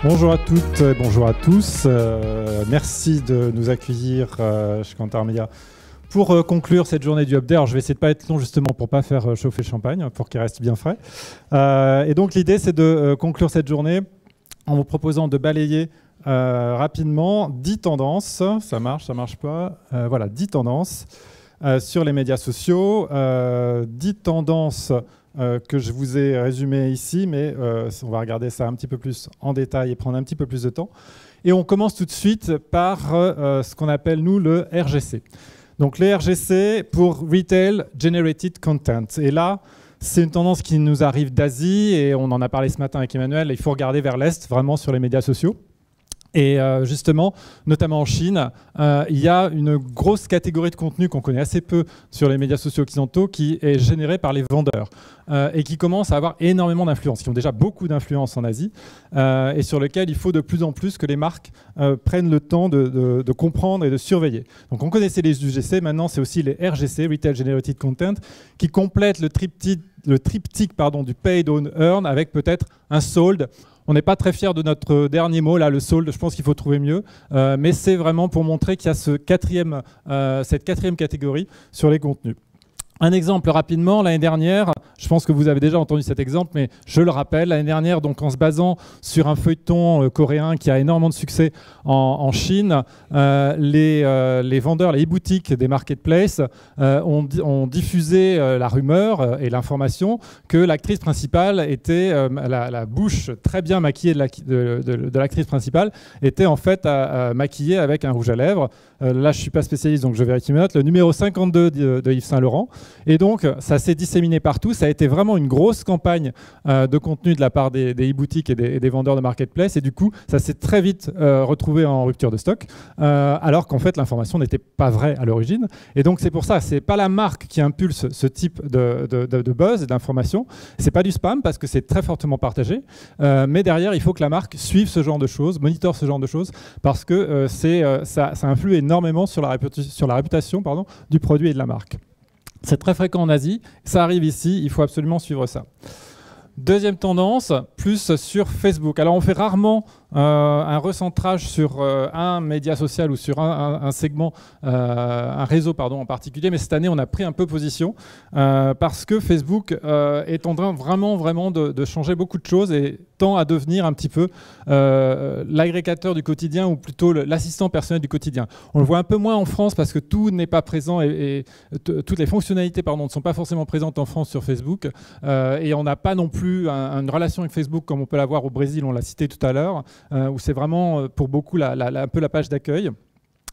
Bonjour à toutes, bonjour à tous. Merci de nous accueillir chez Kantar Media pour conclure cette journée du Update. Alors, je vais essayer de ne pas être long justement pour ne pas faire chauffer le champagne, pour qu'il reste bien frais. Et donc l'idée, c'est de conclure cette journée en vous proposant de balayer rapidement 10 tendances. Ça marche pas. Voilà, 10 tendances sur les médias sociaux. 10 tendances que je vous ai résumées ici, mais on va regarder ça un petit peu plus en détail et prendre un petit peu plus de temps. Et on commence tout de suite par ce qu'on appelle, nous, le RGC. Donc le RGC pour Retail Generated Content. Et là, c'est une tendance qui nous arrive d'Asie, et on en a parlé ce matin avec Emmanuel. Il faut regarder vers l'Est, vraiment sur les médias sociaux. Et justement, notamment en Chine, il y a une grosse catégorie de contenu qu'on connaît assez peu sur les médias sociaux occidentaux qui est générée par les vendeurs et qui commence à avoir énormément d'influence, qui ont déjà beaucoup d'influence en Asie et sur lequel il faut de plus en plus que les marques prennent le temps de comprendre et de surveiller. Donc on connaissait les UGC, maintenant c'est aussi les RGC, Retail Generated Content, qui complètent le triptyque du Paid on Earn avec peut-être un sold. On n'est pas très fiers de notre dernier mot, là, le sold, je pense qu'il faut trouver mieux. Mais c'est vraiment pour montrer qu'il y a cette quatrième catégorie sur les contenus. Un exemple rapidement, l'année dernière, je pense que vous avez déjà entendu cet exemple, mais je le rappelle, l'année dernière, donc en se basant sur un feuilleton coréen qui a énormément de succès en Chine, les vendeurs, les e-boutiques des marketplaces ont diffusé la rumeur et l'information que l'actrice principale était, la bouche très bien maquillée de l'actrice principale était en fait maquillée avec un rouge à lèvres. Là, je ne suis pas spécialiste, donc je vérifie mes notes. Le numéro 52 de Yves Saint Laurent. Et donc, ça s'est disséminé partout. Ça a été vraiment une grosse campagne de contenu de la part des e-boutiques et des vendeurs de marketplace. Et du coup, ça s'est très vite retrouvé en rupture de stock, alors qu'en fait, l'information n'était pas vraie à l'origine. Et donc, c'est pour ça, ce n'est pas la marque qui impulse ce type de buzz et d'information. Ce n'est pas du spam, parce que c'est très fortement partagé. Mais derrière, il faut que la marque suive ce genre de choses, monitore ce genre de choses, parce que ça influe énormément sur la réputation du produit et de la marque. C'est très fréquent en Asie, ça arrive ici, il faut absolument suivre ça. Deuxième tendance, plus sur Facebook. Alors on fait rarement un recentrage sur un média social ou sur un segment, un réseau en particulier, mais cette année on a pris un peu position parce que Facebook est en train vraiment de changer beaucoup de choses et tend à devenir un petit peu l'agrégateur du quotidien ou plutôt l'assistant personnel du quotidien. On le voit un peu moins en France parce que tout n'est pas présent et toutes les fonctionnalités ne sont pas forcément présentes en France sur Facebook et on n'a pas non plus une relation avec Facebook comme on peut l'avoir au Brésil, on l'a cité tout à l'heure, où c'est vraiment pour beaucoup un peu la page d'accueil.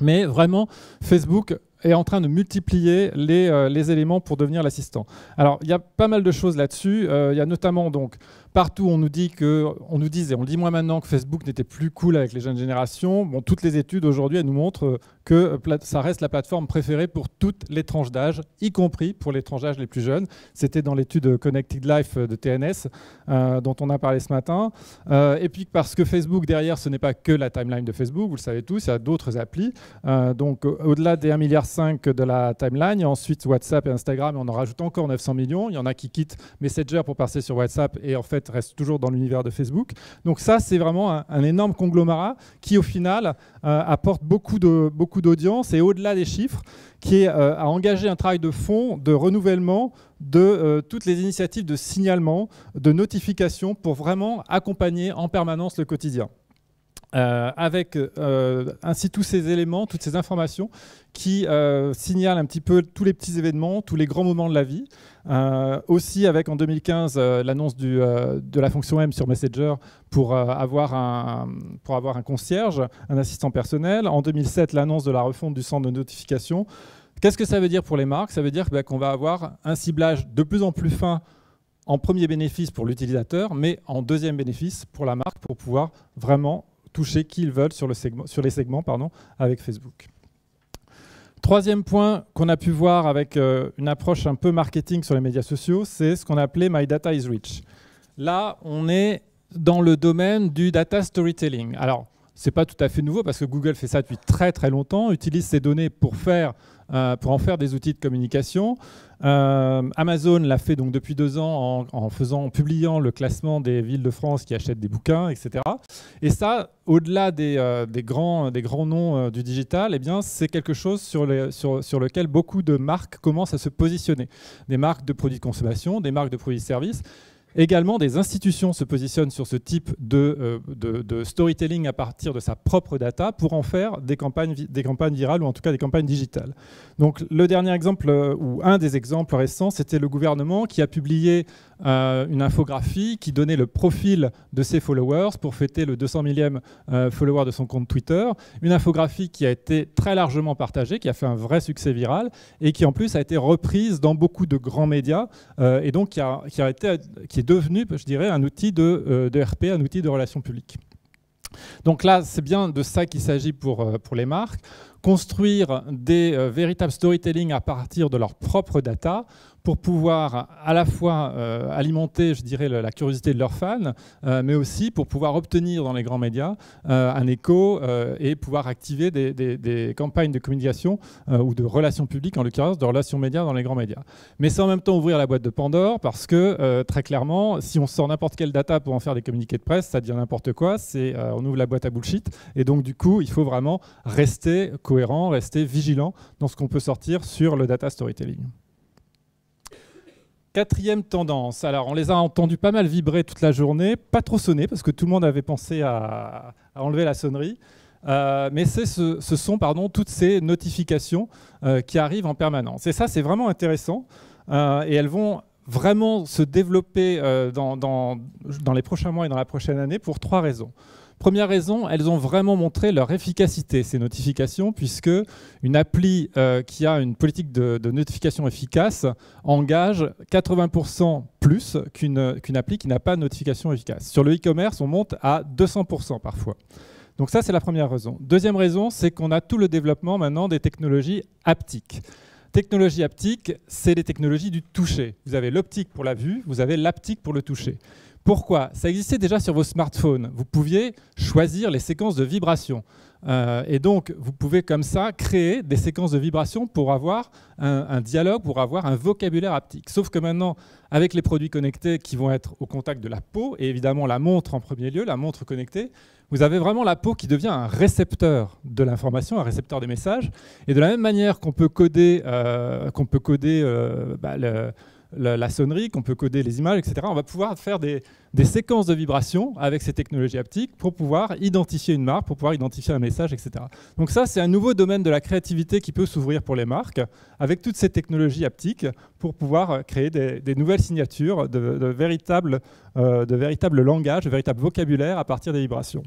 Mais vraiment, Facebook est en train de multiplier les éléments pour devenir l'assistant. Alors, il y a pas mal de choses là-dessus. Il y a notamment, donc, partout, on nous disait, on le dit moi maintenant, que Facebook n'était plus cool avec les jeunes générations. Bon, toutes les études aujourd'hui, elles nous montrent que ça reste la plateforme préférée pour toutes les tranches d'âge, y compris pour les tranches d'âge les plus jeunes. C'était dans l'étude Connected Life de TNS, dont on a parlé ce matin. Et puis, parce que Facebook, derrière, ce n'est pas que la timeline de Facebook, vous le savez tous, il y a d'autres applis. Donc, au-delà des 1,5 milliard de la timeline, ensuite WhatsApp et Instagram, et on en rajoute encore 900 millions. Il y en a qui quittent Messenger pour passer sur WhatsApp et en fait restent toujours dans l'univers de Facebook. Donc ça, c'est vraiment un énorme conglomérat qui, au final, apporte beaucoup d'audience et au-delà des chiffres, qui a engagé un travail de fond, de renouvellement de toutes les initiatives de signalement, de notification pour vraiment accompagner en permanence le quotidien. Avec ainsi tous ces éléments, toutes ces informations qui signalent un petit peu tous les petits événements, tous les grands moments de la vie. Aussi avec en 2015 l'annonce de la fonction M sur Messenger pour avoir un concierge, un assistant personnel. En 2007, l'annonce de la refonte du centre de notification. Qu'est-ce que ça veut dire pour les marques? Ça veut dire qu'on va avoir un ciblage de plus en plus fin en premier bénéfice pour l'utilisateur, mais en deuxième bénéfice pour la marque pour pouvoir vraiment toucher qui ils veulent sur les segments avec Facebook. Troisième point qu'on a pu voir avec une approche un peu marketing sur les médias sociaux, c'est ce qu'on a appelé My Data is Rich. Là, on est dans le domaine du data storytelling. Alors, ce n'est pas tout à fait nouveau parce que Google fait ça depuis très très longtemps, utilise ces données pour en faire des outils de communication. Amazon l'a fait donc depuis 2 ans en publiant le classement des villes de France qui achètent des bouquins, etc. Et ça, au-delà des grands noms du digital, eh bien, c'est quelque chose sur lequel beaucoup de marques commencent à se positionner. Des marques de produits de consommation, des marques de produits de services. Également, des institutions se positionnent sur ce type de storytelling à partir de sa propre data pour en faire des campagnes virales ou en tout cas des campagnes digitales. Donc, le dernier exemple, ou un des exemples récents, c'était le gouvernement qui a publié une infographie qui donnait le profil de ses followers pour fêter le 200 millième follower de son compte Twitter. Une infographie qui a été très largement partagée, qui a fait un vrai succès viral et qui en plus a été reprise dans beaucoup de grands médias et donc qui est devenu, je dirais, un outil de RP, un outil de relations publiques. Donc là, c'est bien de ça qu'il s'agit pour les marques. Construire des véritables storytelling à partir de leur propre data pour pouvoir à la fois alimenter, je dirais, la curiosité de leurs fans, mais aussi pour pouvoir obtenir dans les grands médias un écho et pouvoir activer des campagnes de communication ou de relations publiques, en l'occurrence de relations médias dans les grands médias. Mais c'est en même temps ouvrir la boîte de Pandore parce que très clairement, si on sort n'importe quelle data pour en faire des communiqués de presse, ça devient n'importe quoi, on ouvre la boîte à bullshit. Et donc du coup, il faut vraiment rester cohérent, rester vigilant dans ce qu'on peut sortir sur le data storytelling. 4e tendance, alors on les a entendus pas mal vibrer toute la journée, pas trop sonner parce que tout le monde avait pensé à enlever la sonnerie, mais ce sont toutes ces notifications qui arrivent en permanence. Et ça, c'est vraiment intéressant et elles vont vraiment se développer dans les prochains mois et dans la prochaine année pour 3 raisons. Première raison, elles ont vraiment montré leur efficacité, ces notifications, puisque une appli qui a une politique de notification efficace engage 80% plus qu'une appli qui n'a pas de notification efficace. Sur le e-commerce, on monte à 200% parfois. Donc ça, c'est la première raison. Deuxième raison, c'est qu'on a tout le développement maintenant des technologies haptiques. Technologie haptique, c'est les technologies du toucher. Vous avez l'optique pour la vue, vous avez l'haptique pour le toucher. Pourquoi? Ça existait déjà sur vos smartphones. Vous pouviez choisir les séquences de vibrations. Et donc, vous pouvez comme ça créer des séquences de vibrations pour avoir un dialogue, pour avoir un vocabulaire haptique. Sauf que maintenant, avec les produits connectés qui vont être au contact de la peau, et évidemment la montre en premier lieu, la montre connectée, vous avez vraiment la peau qui devient un récepteur de l'information, un récepteur des messages. Et de la même manière qu'on peut coder, la sonnerie, qu'on peut coder les images, etc. On va pouvoir faire des séquences de vibrations avec ces technologies haptiques pour pouvoir identifier une marque, pour pouvoir identifier un message, etc. Donc ça, c'est un nouveau domaine de la créativité qui peut s'ouvrir pour les marques avec toutes ces technologies haptiques pour pouvoir créer des nouvelles signatures, de véritables langages, de véritables vocabulaires à partir des vibrations.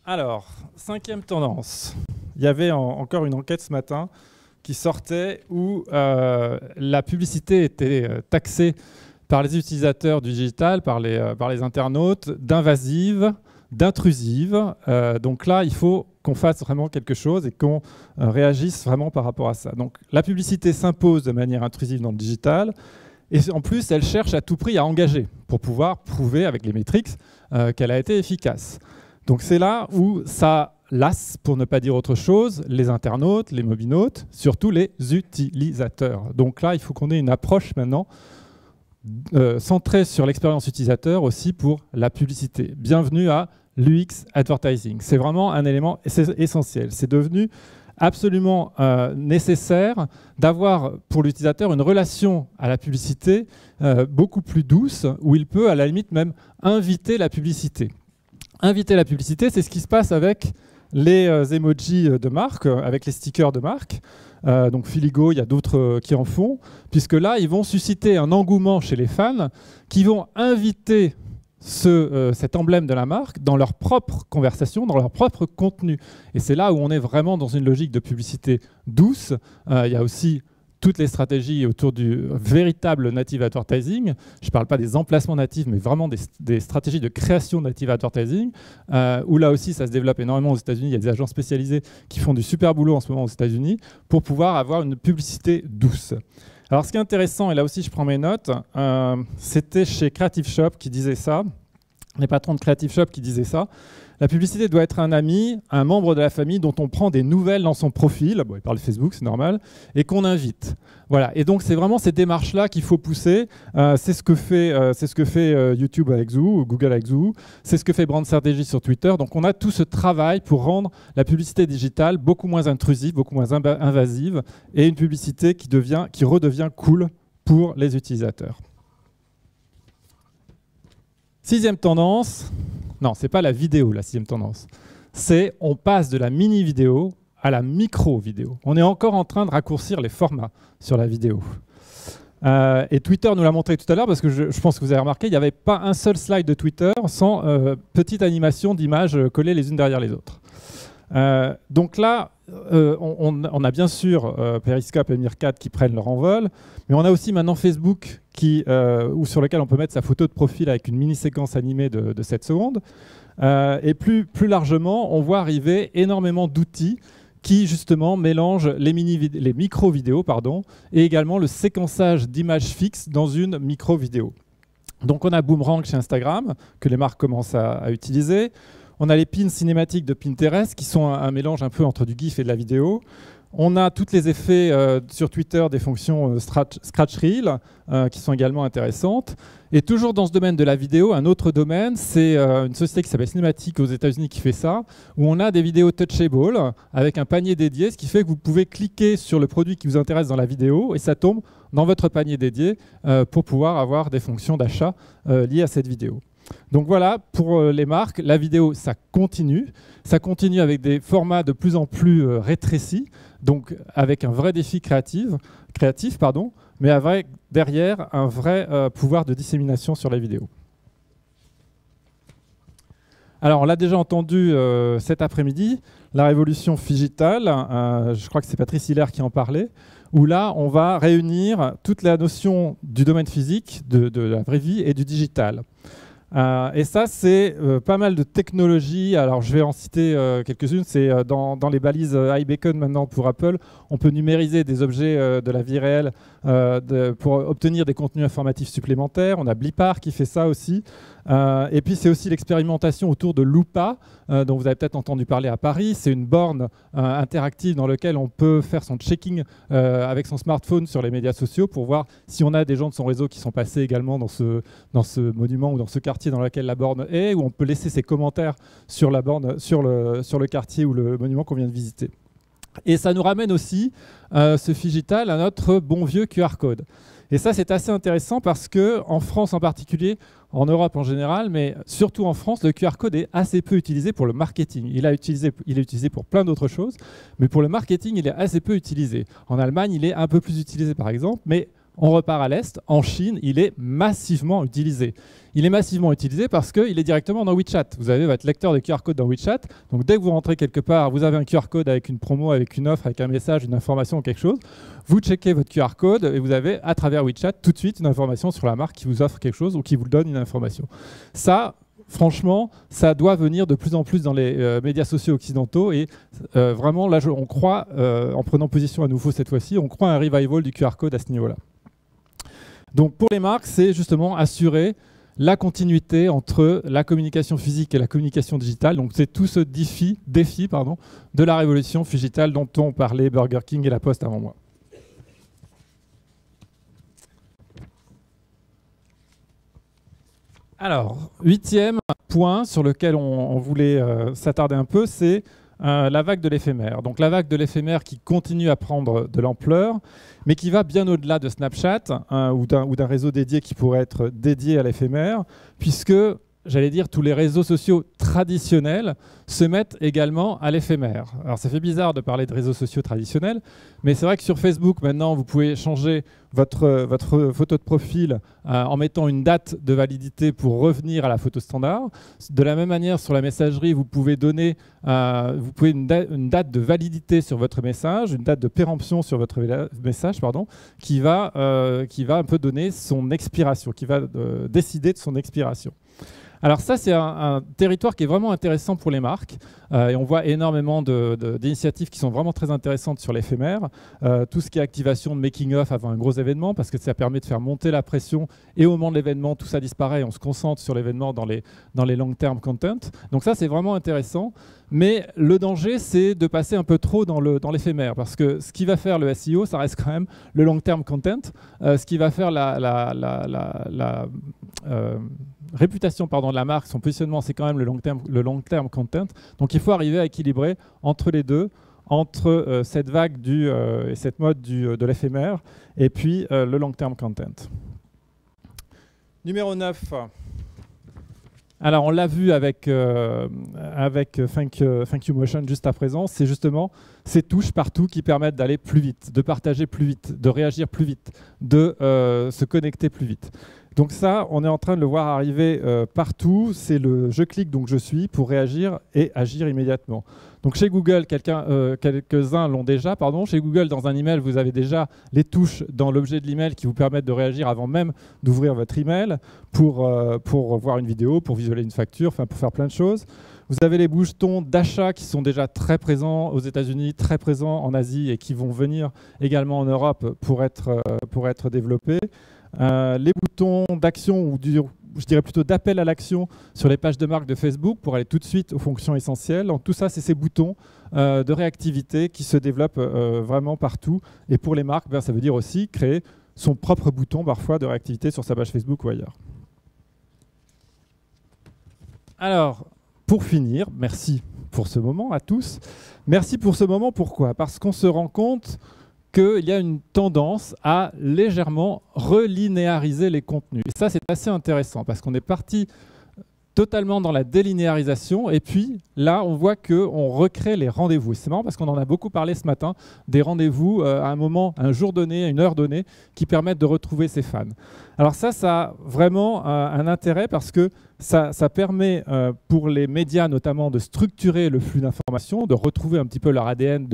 Alors, 5e tendance. Il y avait encore une enquête ce matin qui sortait où la publicité était taxée par les utilisateurs du digital, par les internautes, d'invasive, d'intrusive. Donc là, il faut qu'on fasse vraiment quelque chose et qu'on réagisse vraiment par rapport à ça. Donc la publicité s'impose de manière intrusive dans le digital et en plus, elle cherche à tout prix à engager pour pouvoir prouver avec les métriques qu'elle a été efficace. Donc c'est là où ça lasse, pour ne pas dire autre chose, les internautes, les mobinautes, surtout les utilisateurs. Donc là, il faut qu'on ait une approche maintenant centrée sur l'expérience utilisateur aussi pour la publicité. Bienvenue à l'UX Advertising. C'est vraiment un élément essentiel. C'est devenu absolument nécessaire d'avoir pour l'utilisateur une relation à la publicité beaucoup plus douce, où il peut à la limite même inviter la publicité. Inviter la publicité, c'est ce qui se passe avec les emojis de marque, avec les stickers de marque. Donc Filigo, il y a d'autres qui en font, puisque là, ils vont susciter un engouement chez les fans qui vont inviter cet emblème de la marque dans leur propre conversation, dans leur propre contenu. Et c'est là où on est vraiment dans une logique de publicité douce. Il y a aussi toutes les stratégies autour du véritable native advertising. Je ne parle pas des emplacements natifs, mais vraiment des stratégies de création de native advertising, où là aussi, ça se développe énormément aux États-Unis. Il y a des agents spécialisés qui font du super boulot en ce moment aux États-Unis pour pouvoir avoir une publicité douce. Alors, ce qui est intéressant, et là aussi, je prends mes notes, c'était chez Creative Shop qui disait ça. les patrons de Creative Shop qui disaient ça. La publicité doit être un ami, un membre de la famille dont on prend des nouvelles dans son profil, bon, il parle de Facebook, c'est normal, et qu'on invite. Voilà. Et donc c'est vraiment ces démarches-là qu'il faut pousser. C'est ce que fait YouTube avec Zoo, ou Google avec Zoo, c'est ce que fait Brand Strategy sur Twitter. Donc on a tout ce travail pour rendre la publicité digitale beaucoup moins intrusive, beaucoup moins invasive, et une publicité qui redevient cool pour les utilisateurs. Sixième tendance, non, c'est pas la vidéo, la sixième tendance. C'est on passe de la mini-vidéo à la micro-vidéo. On est encore en train de raccourcir les formats sur la vidéo. Et Twitter nous l'a montré tout à l'heure, parce que je pense que vous avez remarqué, il n'y avait pas un seul slide de Twitter sans petite animation d'images collées les unes derrière les autres. Donc là, on a bien sûr Periscope et Meerkat qui prennent leur envol, mais on a aussi maintenant Facebook sur lequel on peut mettre sa photo de profil avec une mini-séquence animée de 7 secondes. Et plus largement, on voit arriver énormément d'outils qui justement mélangent les micro-vidéos et également le séquençage d'images fixes dans une micro-vidéo. Donc on a Boomerang chez Instagram, que les marques commencent à utiliser. On a les pins cinématiques de Pinterest, qui sont un mélange un peu entre du GIF et de la vidéo. On a tous les effets sur Twitter des fonctions Scratch Reel, qui sont également intéressantes. Et toujours dans ce domaine de la vidéo, un autre domaine, c'est une société qui s'appelle Cinematic aux États-Unis qui fait ça, où on a des vidéos touchable avec un panier dédié, ce qui fait que vous pouvez cliquer sur le produit qui vous intéresse dans la vidéo et ça tombe dans votre panier dédié pour pouvoir avoir des fonctions d'achat liées à cette vidéo. Donc voilà, pour les marques, la vidéo, ça continue. Ça continue avec des formats de plus en plus rétrécis, donc avec un vrai défi créatif, mais avec derrière un vrai pouvoir de dissémination sur la vidéo. Alors, on l'a déjà entendu cet après-midi, la révolution digitale, je crois que c'est Patrice Hiller qui en parlait, où là, on va réunir toute la notion du domaine physique, de la vraie vie et du digital. Et ça, c'est pas mal de technologies. Alors, je vais en citer quelques-unes. C'est dans les balises iBeacon maintenant pour Apple, on peut numériser des objets de la vie réelle pour obtenir des contenus informatifs supplémentaires. On a Blipar qui fait ça aussi. Et puis, c'est aussi l'expérimentation autour de Lupa, dont vous avez peut-être entendu parler à Paris. C'est une borne interactive dans laquelle on peut faire son checking avec son smartphone sur les médias sociaux pour voir si on a des gens de son réseau qui sont passés également dans ce monument ou dans ce quartier dans lequel la borne est, où on peut laisser ses commentaires sur la borne, sur le quartier ou le monument qu'on vient de visiter. Et ça nous ramène aussi, ce Figital, à notre bon vieux QR code. Et ça, c'est assez intéressant parce qu'en France en particulier, en Europe en général, mais surtout en France, le QR code est assez peu utilisé pour le marketing. Il est utilisé pour plein d'autres choses, mais pour le marketing, il est assez peu utilisé. En Allemagne, il est un peu plus utilisé, par exemple, mais on repart à l'Est. En Chine, il est massivement utilisé. Il est massivement utilisé parce qu'il est directement dans WeChat. Vous avez votre lecteur de QR code dans WeChat. Donc, dès que vous rentrez quelque part, vous avez un QR code avec une promo, avec une offre, avec un message, une information ou quelque chose. Vous checkez votre QR code et vous avez, à travers WeChat, tout de suite une information sur la marque qui vous offre quelque chose ou qui vous donne une information. Ça, franchement, ça doit venir de plus en plus dans les médias sociaux occidentaux. Et vraiment, là, on croit, en prenant position à nouveau cette fois-ci, on croit à un revival du QR code à ce niveau-là. Donc pour les marques, c'est justement assurer la continuité entre la communication physique et la communication digitale. Donc c'est tout ce défi de la révolution digitale dont ont parlé Burger King et La Poste avant moi. Alors, 8e point sur lequel on voulait s'attarder un peu, c'est la vague de l'éphémère. Donc la vague de l'éphémère qui continue à prendre de l'ampleur, mais qui va bien au-delà de Snapchat ou d'un réseau dédié qui pourrait être dédié à l'éphémère, puisque, j'allais dire, tous les réseaux sociaux traditionnels se mettent également à l'éphémère. Alors ça fait bizarre de parler de réseaux sociaux traditionnels, mais c'est vrai que sur Facebook, maintenant, vous pouvez changer votre photo de profil en mettant une date de validité pour revenir à la photo standard. De la même manière, sur la messagerie, vous pouvez donner une date de validité sur votre message, une date de péremption sur votre message, qui va un peu donner son expiration, qui va décider de son expiration. Alors ça, c'est un territoire qui est vraiment intéressant pour les marques. Et on voit énormément d'initiatives qui sont vraiment très intéressantes sur l'éphémère. Tout ce qui est activation de making-of avant un gros événement, parce que ça permet de faire monter la pression. Et au moment de l'événement, tout ça disparaît. On se concentre sur l'événement dans les long-term content. Donc ça, c'est vraiment intéressant. Mais le danger, c'est de passer un peu trop dans l'éphémère. Parce que ce qui va faire le SEO, ça reste quand même le long-term content. Ce qui va faire la réputation de la marque, son positionnement, c'est quand même le long-term content. Donc il faut arriver à équilibrer entre les deux, entre cette vague et cette mode de l'éphémère et puis le long-term content. Numéro 9. Alors on l'a vu avec Thank You Motion juste à présent, c'est justement ces touches partout qui permettent d'aller plus vite, de partager plus vite, de réagir plus vite, de se connecter plus vite. Donc ça, on est en train de le voir arriver partout. C'est le « je clique donc je suis » pour réagir et agir immédiatement. Donc chez Google, quelques-uns l'ont déjà. Chez Google, dans un email, vous avez déjà les touches dans l'objet de l'email qui vous permettent de réagir avant même d'ouvrir votre email pour voir une vidéo, pour visualiser une facture, pour faire plein de choses. Vous avez les boutons d'achat qui sont déjà très présents aux États-Unis, très présents en Asie et qui vont venir également en Europe pour être développés. Les boutons d'action ou je dirais plutôt d'appel à l'action sur les pages de marque de Facebook pour aller tout de suite aux fonctions essentielles. Donc, tout ça, c'est ces boutons de réactivité qui se développent vraiment partout. Et pour les marques, ça veut dire aussi créer son propre bouton parfois de réactivité sur sa page Facebook ou ailleurs. Alors, pour finir, merci pour ce moment à tous. Merci pour ce moment, pourquoi? Parce qu'on se rend compte qu'il y a une tendance à légèrement relinéariser les contenus. Et ça, c'est assez intéressant parce qu'on est parti totalement dans la délinéarisation et puis là, on voit qu'on recrée les rendez-vous. C'est marrant parce qu'on en a beaucoup parlé ce matin, des rendez-vous à un moment, un jour donné, à une heure donnée, qui permettent de retrouver ses fans. Alors ça a vraiment un intérêt parce que ça permet pour les médias notamment de structurer le flux d'informations, de retrouver un petit peu leur ADN,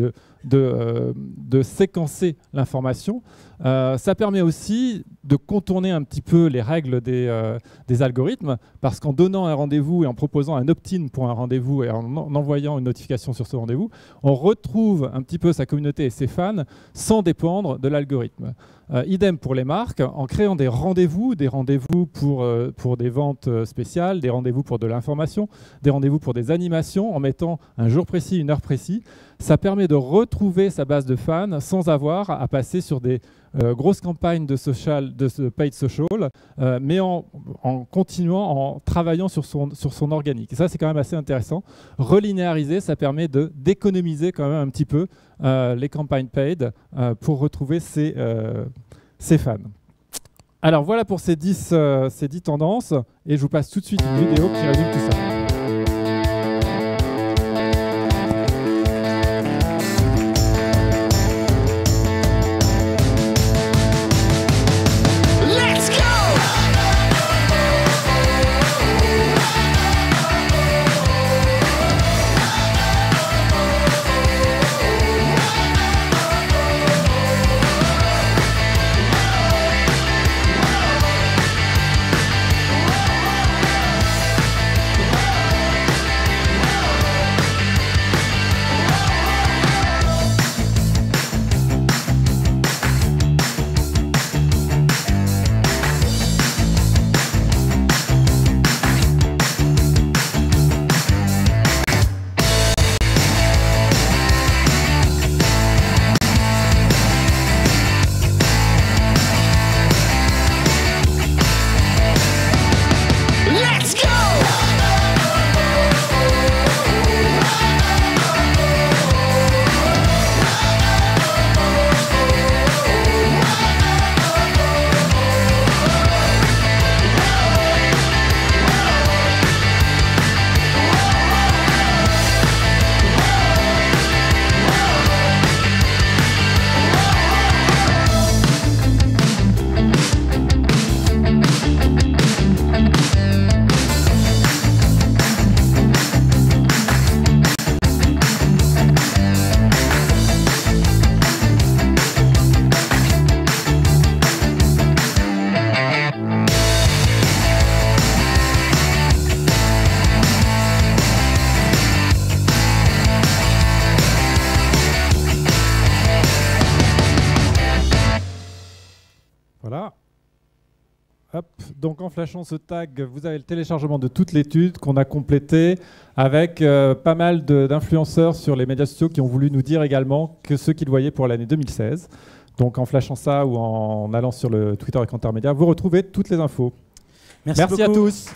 de séquencer l'information. Ça permet aussi de contourner un petit peu les règles des algorithmes parce qu'en donnant un rendez-vous et en proposant un opt-in pour un rendez-vous et en envoyant une notification sur ce rendez-vous, on retrouve un petit peu sa communauté et ses fans sans dépendre de l'algorithme. Idem pour les marques, en créant des rendez-vous pour des ventes spéciales, des rendez-vous pour de l'information, des rendez-vous pour des animations, en mettant un jour précis, une heure précise. Ça permet de retrouver sa base de fans sans avoir à passer sur des grosses campagnes de paid social, mais en continuant, en travaillant sur son organique. Et ça, c'est quand même assez intéressant. Relinéariser, ça permet d'économiser quand même un petit peu les campagnes paid pour retrouver ses fans. Alors voilà pour ces 10 tendances, et je vous passe tout de suite une vidéo qui résume tout ça. Voilà. Hop. Donc en flashant ce tag, vous avez le téléchargement de toute l'étude qu'on a complétée avec pas mal d'influenceurs sur les médias sociaux qui ont voulu nous dire également que ce qu'ils voyaient pour l'année 2016. Donc en flashant ça ou en allant sur le Twitter et Kantar Media, vous retrouvez toutes les infos. Merci à beaucoup. tous.